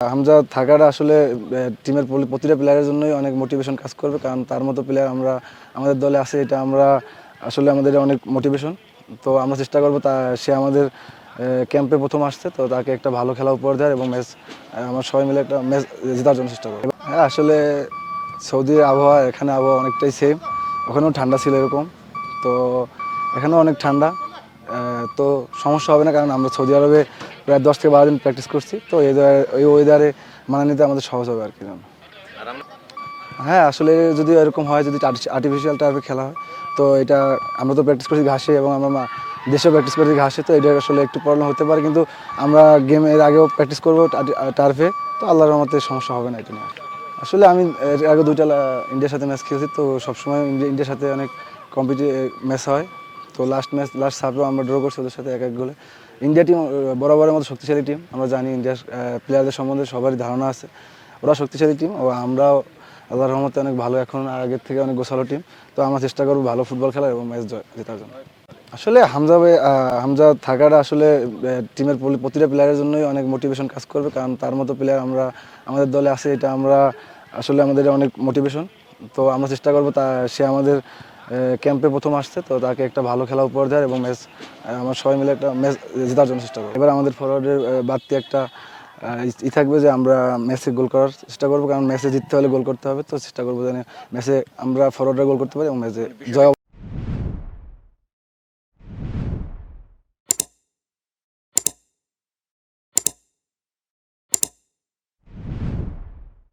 হামজা থাকাটা আসলে টিমের প্রতিটা প্লেয়ারের জন্যই অনেক মোটিভেশন কাজ করবে, কারণ তার মতো প্লেয়ার আমাদের দলে আছে, এটা আমরা আসলে আমাদের অনেক মোটিভেশন। তো আমরা চেষ্টা করবো সে আমাদের ক্যাম্পে প্রথম আসছে, তো তাকে একটা ভালো খেলা উপহার দেওয়ার এবং আমরা সবাই মিলে একটা ম্যাচ জেতার জন্য চেষ্টা করবো। হ্যাঁ, আসলে সৌদির আবহাওয়া এখানে আবহাওয়া অনেকটাই সেম, ওখানেও ঠান্ডা ছিল এরকম, তো এখানেও অনেক ঠান্ডা। তো সমস্যা হবে না, কারণ আমরা সৌদি আরবে প্রায় 10 থেকে 12 দিন প্র্যাকটিস করছি, তো এই ওয়েদারে মানা নিতে আমাদের সহজ হবে আর কি। হ্যাঁ, আসলে যদি এরকম হয়, যদি আর্টিফিশিয়াল টার্ফে খেলা হয়, তো এটা আমরা তো প্র্যাকটিস করছি ঘাসে এবং আমরা দেশেও প্র্যাকটিস করছি ঘাসে, তো এটা আসলে একটু প্রবলেম হতে পারে, কিন্তু আমরা গেমের আগেও প্র্যাকটিস করবো টার্ফে, তো আল্লাহর রহমতে সমস্যা হবে না এটা নিয়ে। আসলে আমি এর আগে 2টা ইন্ডিয়ার সাথে ম্যাচ খেলেছি, তো সবসময় ইন্ডিয়ার সাথে অনেক ম্যাচ হয়। তো লাস্ট সাপেও আমরা ড্র করছি ওদের সাথে 1-1 গোলে। ইন্ডিয়া টিম বরাবরের মতো শক্তিশালী টিম, আমরা জানি ইন্ডিয়ার প্লেয়ারদের সম্বন্ধে সবারই ধারণা আছে, ওরা শক্তিশালী টিম ও আমরাও আল্লাহর রহমতে অনেক ভালো, এখন আগের থেকে অনেক গোছালো টিম। তো আমরা চেষ্টা করবো ভালো ফুটবল খেলার এবং ম্যাচ জেতার জন্য। আসলে হামজা থাকাটা আসলে টিমের প্রতিটা প্লেয়ারের জন্যই অনেক মোটিভেশন কাজ করবে, কারণ তার মতো প্লেয়ার আমাদের দলে আছে, এটা আমরা আসলে আমাদের অনেক মোটিভেশন। তো আমরা চেষ্টা করবো সে আমাদের ক্যাম্পে প্রথম আসছে, তো তাকে একটা ভালো খেলা উপহার দেওয়ার এবং আমরা সবাই মিলে একটা ম্যাচ জেতার জন্য চেষ্টা করবো। এবার আমাদের ফরওয়ার্ডের বাড়তি একটা থাকবে যে আমরা ম্যাচে গোল করার চেষ্টা করবো, কারণ ম্যাচে জিততে হলে গোল করতে হবে, তো চেষ্টা করবো যেন ম্যাচে আমরা ফরওয়ার্ডরা গোল করতে পারি এবং ম্যাচে জয়